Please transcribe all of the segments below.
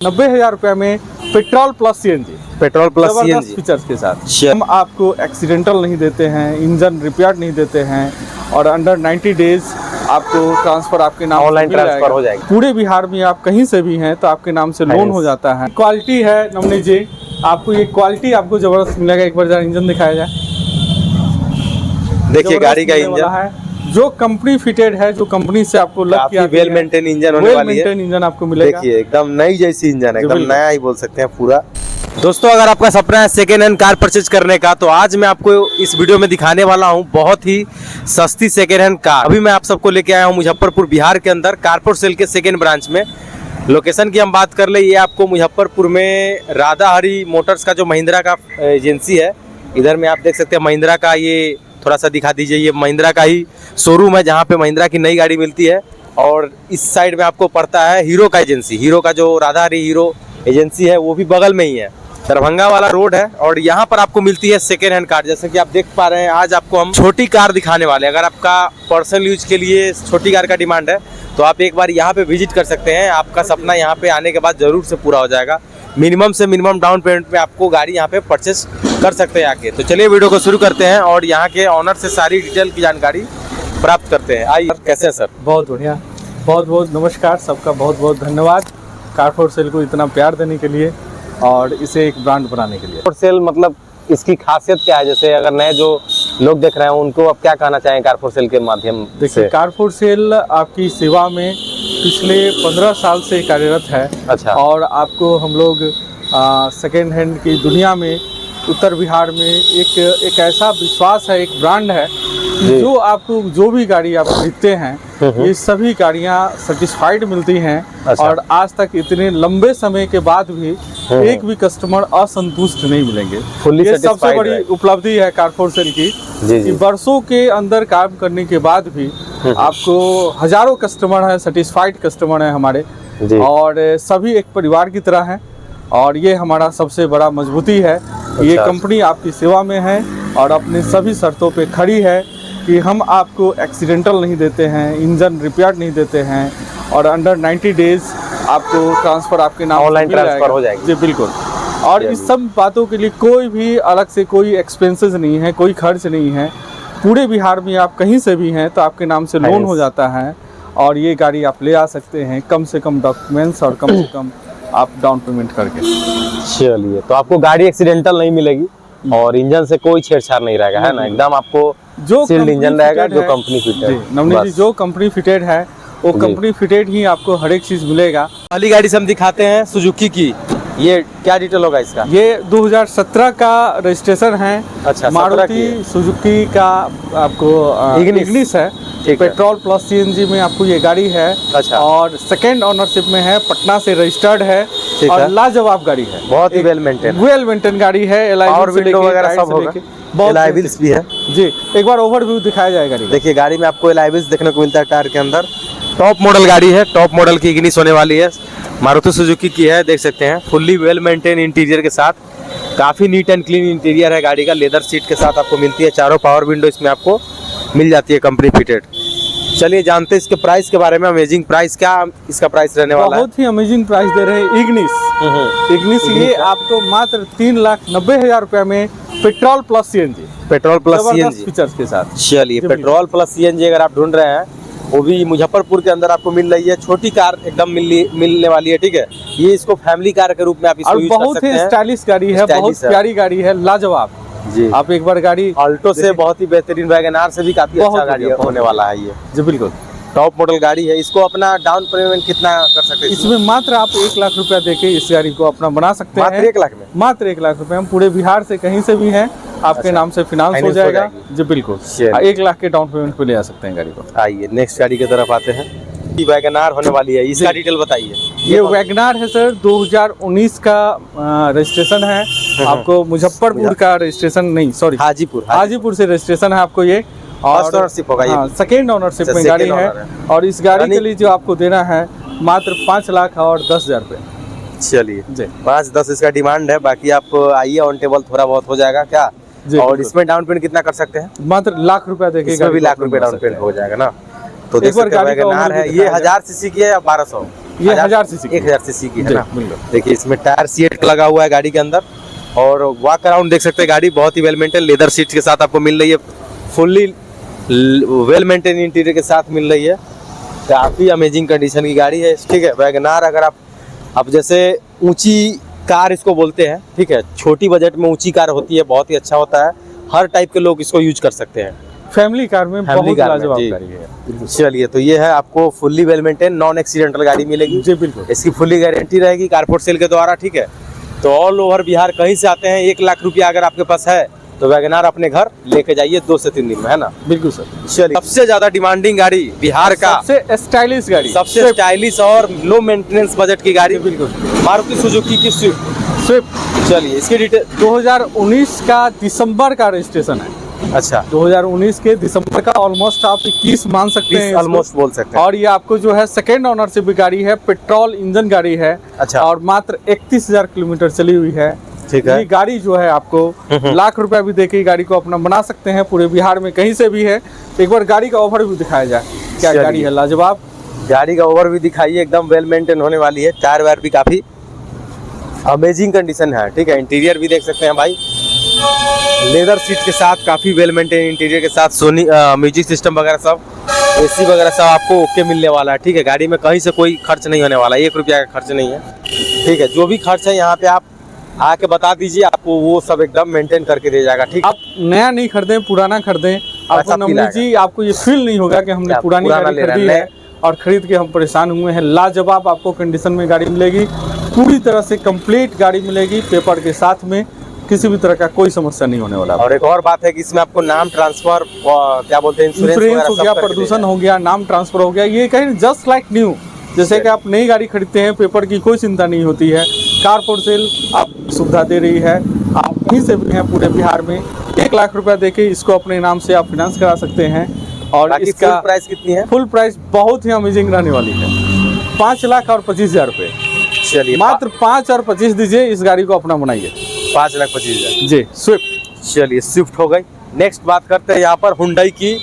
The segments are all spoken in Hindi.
90,000 रुपये में petrol plus CNG, petrol plus CNG features के साथ। हम आपको एक्सीडेंटल नहीं देते हैं, इंजन रिपेयर नहीं देते हैं और अंडर 90 डेज आपको ट्रांसफर आपके नाम ऑनलाइन ट्रांसफर हो जाएगा। पूरे बिहार में आप कहीं से भी हैं तो आपके नाम से लोन हो जाता है। क्वालिटी है नवनीत जी, आपको ये क्वालिटी आपको जबरदस्त मिलेगा। एक बार जरा इंजन दिखाया जाए, देखिए गाड़ी का इंजन है जो कंपनी फिटेड है, जो कंपनी से आपको लग किया, वेल मेंटेन इंजन होने वाली है। इंजन आपको मिलेगा। देखिए एकदम नई जैसी इंजन है, एकदम नया ही बोल सकते हैं पूरा। दोस्तों अगर आपका सपना है सेकेंड हैंड कार परचेज करने का तो आज मैं आपको इस वीडियो में दिखाने वाला हूं बहुत ही सस्ती सेकेंड हैंड कार। अभी मैं आप सबको लेके आया हूं मुजफ्फरपुर बिहार के अंदर कारपोर सेल के सेकेंड ब्रांच में। लोकेशन की हम बात कर ले, ये आपको मुजफ्फरपुर में राधा हरी मोटर्स का जो महिंद्रा का एजेंसी है, इधर में आप देख सकते हैं महिंद्रा का, ये थोड़ा सा दिखा दीजिए, ये महिंद्रा का ही शोरूम है जहाँ पे महिंद्रा की नई गाड़ी मिलती है। और इस साइड में आपको पड़ता है हीरो का एजेंसी, हीरो का जो राधा हरी हीरो एजेंसी है वो भी बगल में ही है, दरभंगा वाला रोड है। और यहाँ पर आपको मिलती है सेकेंड हैंड कार। जैसे कि आप देख पा रहे हैं आज आपको हम छोटी कार दिखाने वाले हैं। अगर आपका पर्सनल यूज के लिए छोटी कार का डिमांड है तो आप एक बार यहाँ पे विजिट कर सकते हैं। आपका सपना यहाँ पे आने के बाद जरूर से पूरा हो जाएगा। मिनिमम से मिनिमम डाउन पेमेंट पे आपको गाड़ी यहाँ पे परचेस कर सकते हैं आके। तो चलिए वीडियो को शुरू करते हैं और यहाँ के ऑनर से सारी डिटेल की जानकारी प्राप्त करते हैं। आइए, कैसे हैं सर? बहुत बढ़िया, बहुत बहुत नमस्कार, सबका बहुत बहुत धन्यवाद कारपोर सेल को इतना प्यार देने के लिए और इसे एक ब्रांड बनाने के लिए। कारपोर सेल मतलब इसकी खासियत क्या है? जैसे अगर नए जो लोग देख रहे हैं उनको आप क्या कहना चाहें कारपोर सेल के माध्यम से? देखिए, कारपोर सेल आपकी सेवा में पिछले 15 साल से कार्यरत है। अच्छा। और आपको हम लोग सेकेंड हैंड की दुनिया में उत्तर बिहार में एक ऐसा विश्वास है, एक ब्रांड है जो आपको जो भी गाड़ी आप खरीदते हैं ये सभी गाड़ियां सेटिस्फाइड मिलती हैं। अच्छा। और आज तक इतने लंबे समय के बाद भी एक भी कस्टमर असंतुष्ट नहीं मिलेंगे। ये सबसे बड़ी उपलब्धि है कारपोर सेल की कि वर्षों के अंदर काम करने के बाद भी आपको हजारों कस्टमर हैं, सेटिस्फाइड कस्टमर हैं हमारे, और सभी एक परिवार की तरह हैं। और ये हमारा सबसे बड़ा मजबूती है। अच्छा। ये कंपनी आपकी सेवा में है और अपने सभी शर्तों पे खड़ी है कि हम आपको एक्सीडेंटल नहीं देते हैं, इंजन रिपेयर नहीं देते हैं और अंडर 90 डेज आपको ट्रांसफ़र आपके नाम ऑनलाइन ट्रांसफ़र हो जाएगा। जी बिल्कुल। और इस सब बातों के लिए कोई भी अलग से कोई एक्सपेंसेस नहीं है, कोई खर्च नहीं है। पूरे बिहार में आप कहीं से भी हैं तो आपके नाम से लोन हो जाता है और ये गाड़ी आप ले आ सकते हैं कम से कम डॉक्यूमेंट्स और कम से कम आप डाउन पेमेंट करके। चलिए, तो आपको गाड़ी एक्सीडेंटल नहीं मिलेगी और इंजन से कोई छेड़छाड़ नहीं रहेगा, है ना? एकदम आपको जो सील्ड इंजन रहेगा, जो कंपनी फिटेड है। नवनीत जी, जो कंपनी फिटेड है वो कंपनी फिटेड ही आपको हर एक चीज मिलेगा। पहली गाड़ी से हम दिखाते हैं सुजुकी की। ये क्या डिटेल होगा इसका? ये 2017 का रजिस्ट्रेशन है। अच्छा, मारुति सुजुकी का आपको इग्निस है, पेट्रोल प्लस सीएनजी में आपको ये गाड़ी है। अच्छा। और सेकेंड ओनरशिप में है, पटना से रजिस्टर्ड है और लाजवाब गाड़ी है, बहुत ही वेल मेंटेन गाड़ी है। और विंडो वगैरह सब होगा, एलॉय व्हील्स भी है। जी, एक बार ओवरव्यू दिखाया जाएगा। देखिए गाड़ी में आपको एलॉय व्हील्स देखने को मिलता है टायर के अंदर। टॉप मॉडल गाड़ी है, टॉप मॉडल की इग्निस होने वाली है, मारुति सुजुकी की है। देख सकते हैं फुल्ली वेल मेंटेन इंटीरियर के साथ, काफ़ी नीट एंड क्लीन इंटीरियर है गाड़ी का। लेदर सीट के साथ आपको मिलती है, चारों पावर विंडो इसमें आपको मिल जाती है कंपनी फिटेड। चलिए जानते हैं इसके प्राइस के बारे में। अमेजिंग प्राइस, क्या इसका प्राइस रहने वाला है? बहुत ही अमेजिंग प्राइस दे रहे हैं इग्निस। ये आपको मात्र 3,90,000 रुपये में petrol plus CNG, petrol plus CNG features के साथ। चलिए, पेट्रोल प्लस सीएनजी अगर आप ढूंढ रहे हैं वो भी मुजफ्फरपुर के अंदर आपको मिल रही है। छोटी कार एकदम मिलने वाली है, ठीक है? ये इसको फैमिली कार के रूप में आप इसको यूज कर सकते हैं। बहुत ही स्टाइलिश गाड़ी है, बहुत प्यारी गाड़ी है, लाजवाब जी। आप एक बार गाड़ी अल्टो से बहुत ही बेहतरीन, वैगनआर से भी काफी अच्छा गाड़ी होने वाला है ये। जी बिल्कुल, टॉप मॉडल गाड़ी है। इसको अपना डाउन पेमेंट कितना कर सकते हैं? इसमें मात्र आप 1 लाख रुपया देके इस गाड़ी को अपना बना सकते हैं। मात्र 1 लाख में? मात्र 1 लाख रुपए। हम पूरे बिहार से कहीं से भी हैं, आपके अच्छा। नाम से फाइनेंस हो जाएगा। जी बिल्कुल, 1 लाख के डाउन पेमेंट पे ले आ सकते हैं गाड़ी को। आइए नेक्स्ट गाड़ी की तरफ आते हैं। वैगनआर होने वाली है, इसका डिटेल बताइए। ये वैगनआर है सर, 2019 का रजिस्ट्रेशन है। आपको मुजफ्फरपुर का रजिस्ट्रेशन नहीं, सॉरी हाजीपुर से रजिस्ट्रेशन है आपको ये। और ओनरशिप होगा ये? सेकेंड ओनरशिप में गाड़ी है। और इस गाड़ी के लिए जो आपको देना है मात्र 5,10,000 रुपये। चलिए जी, 5-10 इसका डिमांड है। बाकी आप आइए, ऑन टेबल थोड़ा बहुत हो जाएगा क्या? और इसमें डाउन पेमेंट कितना कर सकते हैं? मात्र 1 लाख रुपया देके इसमें भी 1 लाख रुपये डाउन पेमेंट हो जाएगा ना? तो देख सकते हैं वैगनआर है। ये 1000 सीसी की है या 1200? ये 1000 सीसी 1000 सीसी की है ना। बिल्कुल। देखिए इसमें टायर सीट लगा हुआ है गाड़ी के अंदर, और वॉक अराउंड देख सकते हैं, गाड़ी बहुत ही वेल मेंटेन लेदर सीट के साथ आपको मिल रही है, फुल्ली वेल मेंटेन इंटीरियर के साथ मिल रही है। काफ़ी अमेजिंग कंडीशन की गाड़ी है, ठीक है। वैगनार अगर आप जैसे ऊंची कार इसको बोलते हैं, ठीक है, छोटी बजट में ऊंची कार होती है, बहुत ही अच्छा होता है, हर टाइप के लोग इसको यूज कर सकते हैं। फैमिली कार में बहुत लाजवाब गाड़ी है। चलिए, तो ये है आपको fully well maintain non accidental गाड़ी मिलेगी जी बिल्कुल। इसकी फुल्ली गारंटी रहेगी कारपोर्ट सेल के द्वारा, ठीक है। तो ऑल ओवर बिहार कहीं से आते हैं, 1 लाख रुपया अगर आपके पास है तो वैगनार अपने घर लेके जाइए 2 से 3 दिन में, है ना। बिल्कुल सर। चलिए, सबसे ज्यादा डिमांडिंग गाड़ी बिहार का, सबसे स्टाइलिश गाड़ी, सबसे स्टाइलिश और लो मेंटेनेंस बजट की गाड़ी, बिल्कुल, मारुति सुजुकी की स्विफ्ट। चलिए इसकी डिटेल। 2019 का दिसंबर का रजिस्ट्रेशन है। अच्छा, 2019 के दिसंबर का, ऑलमोस्ट आप 21 मान सकते हैं, ऑलमोस्ट बोल सकते हैं। और ये आपको जो है सेकेंड ओनरशिप की गाड़ी है, पेट्रोल इंजन गाड़ी है। अच्छा। और मात्र 31,000 किलोमीटर चली हुई है। ठीक है। ये गाड़ी जो है आपको लाख रुपया भी देके गाड़ी को अपना बना सकते हैं, पूरे बिहार में कहीं से भी है। एक बार गाड़ी का ओवर भी दिखाया जाए, क्या गाड़ी है लाजवाब। गाड़ी का ओवर भी दिखाइए, एकदम वेल मेंटेन होने वाली है, टायर वायर भी काफी अमेजिंग कंडीशन है, ठीक है। इंटीरियर भी देख सकते हैं भाई, लेदर सीट के साथ काफी वेल मेंटेन इंटीरियर के साथ, सोनी म्यूजिक सिस्टम वगैरह सब, एसी वगैरह सब आपको ओके मिलने वाला है, ठीक है। गाड़ी में कहीं से कोई खर्च नहीं होने वाला, 1 रुपया का खर्च नहीं है, ठीक है। जो भी खर्च है यहाँ पे आप आके बता दीजिए, आपको वो सब एकदम मेंटेन करके दे जाएगा, ठीक। आप नया नहीं खरीदें, पुराना खरीदें, आपको नमनी जी आपको ये फील नहीं होगा कि हमने पुरानी गाड़ी खरीदी है और खरीद के हम परेशान हुए हैं। लाजवाब आपको कंडीशन में गाड़ी मिलेगी, पूरी तरह से कंप्लीट गाड़ी मिलेगी, पेपर के साथ में, किसी भी तरह का कोई समस्या नहीं होने वाला। और एक और बात है कि इसमें आपको नाम ट्रांसफर, क्या बोलते हैं, इंश्योरेंस हो गया, प्रदूषण हो गया, नाम ट्रांसफर हो गया, ये कहीं जस्ट लाइक न्यू। जैसे कि आप नई गाड़ी खरीदते हैं, पेपर की कोई चिंता नहीं होती है। कारपोर्ट सेल आप सुविधा दे रही है, आप कहीं से भी हैं पूरे बिहार में, 1 लाख रुपया देके इसको अपने नाम से आप फाइनेंस करा सकते हैं। और इसका प्राइस कितनी है? फुल प्राइस बहुत ही अमेजिंग रहने वाली है, 5,25,000 रुपये। चलिए, मात्र 5 और 25 दीजिए, इस गाड़ी को अपना बनाइए। 5,25,000 जी, स्विफ्ट। चलिए, स्विफ्ट हो गई। नेक्स्ट बात करते हैं यहाँ पर हुंडई की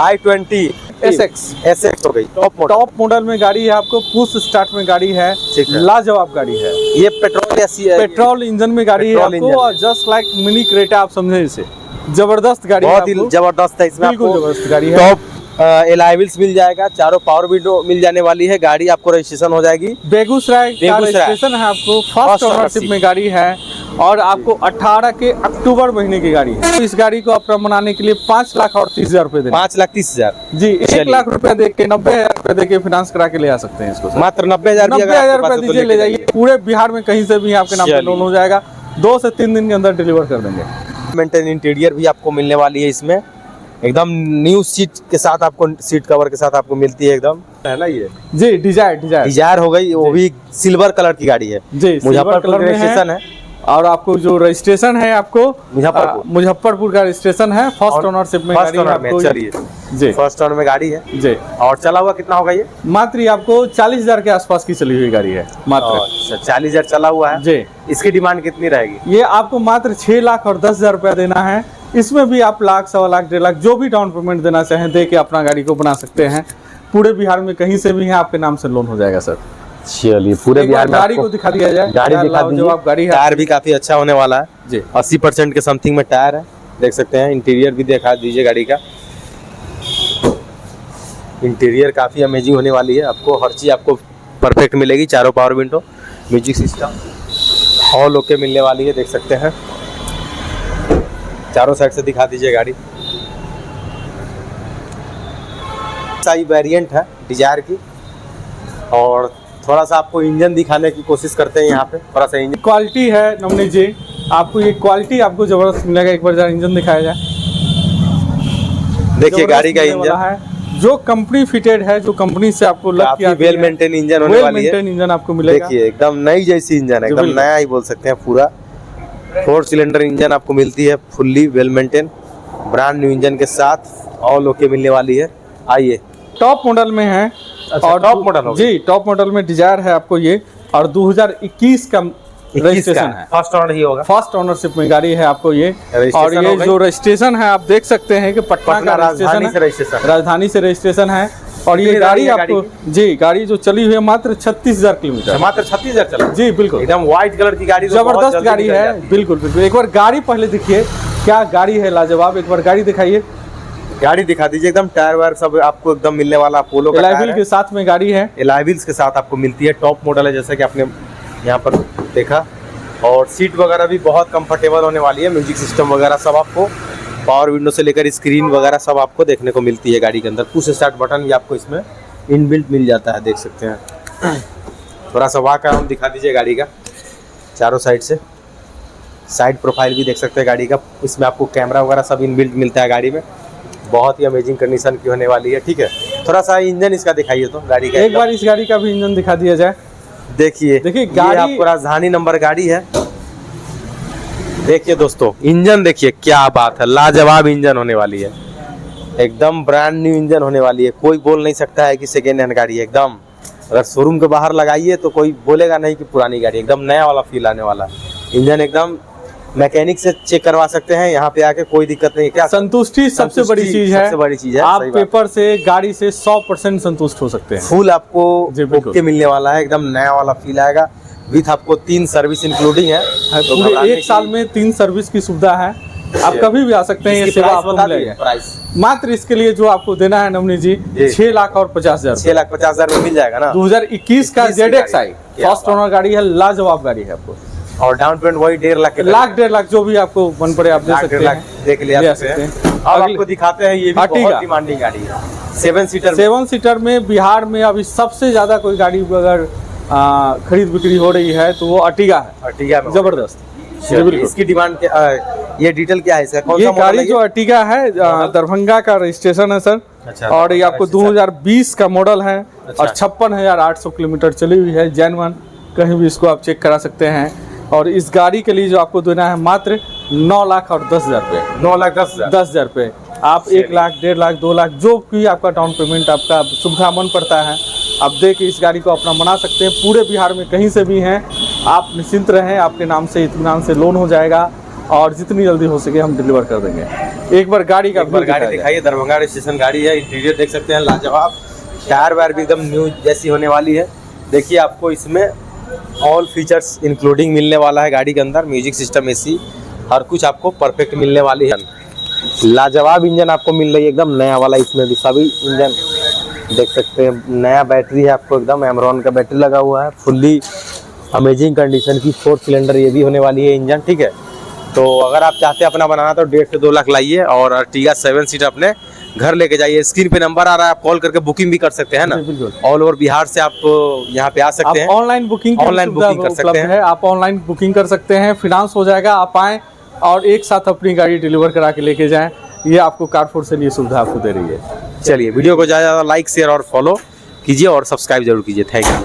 i20 SX हो गई, टॉप मॉडल में गाड़ी है, आपको पुश स्टार्ट में गाड़ी है, लाजवाब गाड़ी है। ये पेट्रोल या पेट्रोल इंजन में गाड़ी है आपको, और जस्ट लाइक मिनी क्रेटा आप समझे इसे। जबरदस्त गाड़ी, बहुत ही जबरदस्त है। इसमें बिल्कुल जबरदस्त गाड़ी है। टॉप एलाइविल्स मिल जाएगा, चारों पावर विंडो मिल जाने वाली है, गाड़ी आपको रजिस्ट्रेशन हो जाएगी बेगूसराय का रजिस्ट्रेशन है आपको, फर्स्ट ओनरशिप में गाड़ी है, और आपको 18 के अक्टूबर महीने की गाड़ी है। तो इस गाड़ी को अपना बनाने के लिए 5,30,000 रुपए देना। 5,30,000 जी, 1 लाख रुपया दे के 90,000 रुपए दे के फाइनेंस करा के ले आ सकते हैं इसको। मात्र 90,000 रुपए दीजिए, ले जाइए। पूरे बिहार में कहीं से भी आपके नाम पे लोन हो जाएगा, 2 से 3 दिन के अंदर डिलीवर कर देंगे। मेंटेन इंटीरियर भी आपको मिलने वाली है इसमें, एकदम न्यू सीट के साथ, आपको सीट कवर के साथ आपको मिलती है, एकदम है ना। ये जी डिजायर हो गई, वो भी सिल्वर कलर की गाड़ी है जी, मुजफ्फरपुर का रजिस्ट्रेशन है, और आपको जो रजिस्ट्रेशन है आपको मुजफ्फरपुर का रजिस्ट्रेशन है, फर्स्ट ओनरशिप में गाड़ी है आपको। चलिए जी, फर्स्ट ओनर में गाड़ी है जी। और चला हुआ कितना होगा ये? मात्र आपको 40,000 के आसपास की चली हुई गाड़ी है, मात्र 40,000 चला हुआ है जी। इसकी डिमांड कितनी रहेगी? ये आपको मात्र 6 लाख और 10,000 रुपया देना है। इसमें भी आप लाख, 1.25 लाख, 1.5 लाख जो भी डाउन पेमेंट देना चाहें दे के अपना गाड़ी को बना सकते हैं। पूरे बिहार में कहीं से भी है, आपके नाम से लोन हो जाएगा सर। चलिए, पूरे बिहार में गाड़ी को दिखा दिया जाए, गाड़ी दिखा दीजिए। गाड़ी है, टायर भी काफी अच्छा होने वाला है जी, 80% के समथिंग में टायर है, देख सकते हैं। इंटीरियर भी दिखा दीजिए, गाड़ी का इंटीरियर काफी अमेजिंग होने वाली है, आपको हर चीज आपको परफेक्ट मिलेगी, चारों power window, music system all okay मिलने वाली है, देख सकते हैं। चारों साइड से दिखा दीजिए गाड़ी। सही वेरिएंट है डिजायर की, और थोड़ा सा आपको इंजन दिखाने की कोशिश करते हैं यहाँ पे, थोड़ा सा इंजन क्वालिटी है नमनी जी, आपको ये क्वालिटी आपको जबरदस्त मिलेगा। एक बार जरा इंजन दिखाया जाए, देखिए गाड़ी का इंजन है जो कंपनी फिटेड है, जो कंपनी से आपको लग किया, वेल मेंटेन इंजन होने वाली है। इंजन आपको मिलेगा, देखिए एकदम नई जैसी इंजन है, एकदम नया ही बोल सकते हैं। पूरा 4 सिलेंडर इंजन आपको मिलती है, fully well maintain, brand new engine के साथ ऑल ओके मिलने वाली है। आइए, टॉप मॉडल में है। अच्छा, और टॉप मॉडल जी, टॉप मॉडल में डिजायर है आपको ये, और 2021 का रजिस्ट्रेशन है, फर्स्ट ओनर ही होगा, फर्स्ट ओनरशिप में गाड़ी है आपको ये। और ये जो रजिस्ट्रेशन है आप देख सकते हैं कि पटना का रजिस्ट्रेशन है, राजधानी से रजिस्ट्रेशन है। और ये कितनी गाड़ी रनिंग है आपको जी गाड़ी जो चली हुई है मात्र 36,000 किलोमीटर। मात्र 36,000 चला। जी बिल्कुल, एकदम व्हाइट कलर की गाड़ी, तो बहुत जबरदस्त जल्दी गाड़ी निकल है। जाती बिल्कुल बिल्कुल, एक बार गाड़ी पहले दिखिए, क्या गाड़ी है लाजवाब। एक बार गाड़ी दिखाइए, गाड़ी दिखा दीजिए। एकदम टायर वायर सब आपको एकदम मिलने वाला, अपोलो का एलॉय टायर व्हील है, के साथ में गाड़ी है। एलॉय व्हील्स के साथ आपको मिलती है। टॉप मॉडल है जैसा कि आपने यहाँ पर देखा। और सीट वगैरह भी बहुत कंफर्टेबल होने वाली है। म्यूजिक सिस्टम वगैरह सब आपको, पावर विंडो से लेकर स्क्रीन वगैरह सब आपको देखने को मिलती है गाड़ी के अंदर। पुश स्टार्ट बटन भी आपको इसमें इनबिल्ट मिल जाता है, देख सकते हैं। थोड़ा सा वाक अराउंड दिखा दीजिए गाड़ी का चारों साइड से। साइड प्रोफाइल भी देख सकते हैं गाड़ी का। इसमें आपको कैमरा वगैरह सब इनबिल्ट मिलता है गाड़ी में। बहुत ही अमेजिंग कंडीशन की होने वाली है, ठीक है। थोड़ा सा इंजन इसका दिखाइए तो गाड़ी का, एक बार इस गाड़ी का भी इंजन दिखा दिया जाए। देखिए देखिए गाड़ी गाड़ी आपको राजधानी नंबर गाड़ी है। देखिए दोस्तों, इंजन देखिए, क्या बात है, लाजवाब इंजन होने वाली है। एकदम ब्रांड न्यू इंजन होने वाली है। कोई बोल नहीं सकता है कि सेकेंड हैंड गाड़ी है। एकदम अगर शोरूम के बाहर लगाइए तो कोई बोलेगा नहीं कि पुरानी गाड़ी, एकदम नया वाला फील आने वाला है। इंजन एकदम मैकेनिक से चेक करवा सकते हैं, यहाँ पे आके कोई दिक्कत नहीं है। क्या संतुष्टि सबसे बड़ी चीज है, सबसे बड़ी चीज है। आप सही बात। पेपर से गाड़ी से 100% संतुष्ट हो सकते हैं। फुल आपको जी, बिल्कुल। ओके मिलने वाला है, एकदम नया वाला फील आएगा। विथ आपको 3 सर्विस इंक्लूडिंग है। तो पूरे घबराने एक साल की- में 3 सर्विस की सुविधा है। आप कभी भी आ सकते हैं, ये इसकी सेवा प्राइस आपको बता मिलेगा। दीजिए, प्राइस मात्र इसके लिए जो आपको देना है नवनीत जी, जी। 6,50,000। 6,50,000 में मिल जाएगा ना। 2021 का 21 की ZXi गाड़ी। क्या फर्स्ट ओनर गाड़ी है, लाजवाब गाड़ी है। आपको और डाउन पेमेंट वही 1.5 लाख के लाख 1.5 लाख जो भी आपको मन पड़े आप दे लाख, सकते 1.5 लाख हैं, दे के ले ले सकते सकते हैं। हैं। अब अगली- आपको दिखाते हैं, ये भी Ertiga। बहुत डिमांडिंग गाड़ी है। 7 सीटर 7 सीटर में बिहार में अभी सबसे ज्यादा कोई गाड़ी अगर खरीद बिक्री हो रही है तो वो अर्टिगा है। अर्टिगा में जबरदस्त। जी, चलिए, बिल्कुल। इसकी डिमांड ये डिटेल क्या है इसका, कौन ये सा मॉडल गाड़ी है जो अर्टिगा है दरभंगा का रजिस्ट्रेशन है सर। अच्छा, और ये आपको दरभंगा 2020 का मॉडल है अच्छा। और 56,800 किलोमीटर चली हुई है। जेन्युइन, कहीं भी इसको आप चेक करा सकते हैं। और इस गाड़ी के लिए जो आपको देना है मात्र 9,10,000 रुपये। 9,10,000। 10,000 रुपये। आप 1 लाख, 1.5 लाख, 2 लाख जो भी आपका डाउन पेमेंट आपका सुविधा मन पड़ता है, आप दे के इस गाड़ी को अपना बना सकते हैं। पूरे बिहार में कहीं से भी हैं, आप निश्चिंत रहें, आपके नाम से इत्मीनान से लोन हो जाएगा और जितनी जल्दी हो सके हम डिलीवर कर देंगे। एक बार गाड़ी का एक बार व्यू गाड़ी दिखाया जाए। दिखाइए। दरभंगा रजिस्ट्रेशन गाड़ी है। इंटीरियर देख सकते हैं, लाजवाब। टायर वायर भी एकदम न्यू जैसी होने वाली है। देखिए, आपको इसमें ऑल फीचर्स इंक्लूडिंग मिलने वाला है गाड़ी के अंदर। म्यूजिक सिस्टम, एसी, हर कुछ आपको परफेक्ट मिलने वाली है। लाजवाब इंजन आपको मिल रही है, एकदम नया वाला। इसमें भी सभी इंजन देख सकते हैं, नया बैटरी है आपको, एकदम एमरॉन का बैटरी लगा हुआ है। फुल्ली अमेजिंग कंडीशन की 4 सिलेंडर ये भी होने वाली है इंजन, ठीक है। तो अगर आप चाहते हैं अपना बनाना तो 1.5 से 2 लाख लाइए और अर्टिगा 7 सीटर अपने घर लेके जाइए। स्क्रीन पे नंबर आ रहा है, आप कॉल करके बुकिंग भी कर सकते हैं ना। जी, बिल्कुल। ऑल ओवर बिहार से आप यहाँ पे आ आप सकते हैं। ऑनलाइन बुकिंग ऑनलाइन बुकिंग कर सकते उपलब्ध हैं। है। आप ऑनलाइन बुकिंग कर सकते हैं, फिनांस हो जाएगा। आप आएँ और एक साथ अपनी गाड़ी डिलीवर करा के लेके जाएं। ये आपको कारफोर से ये सुविधा आपको दे रही है। चलिए, वीडियो को ज़्यादा से ज़्यादा लाइक, शेयर और फॉलो कीजिए और सब्सक्राइब जरूर कीजिए। Thank you.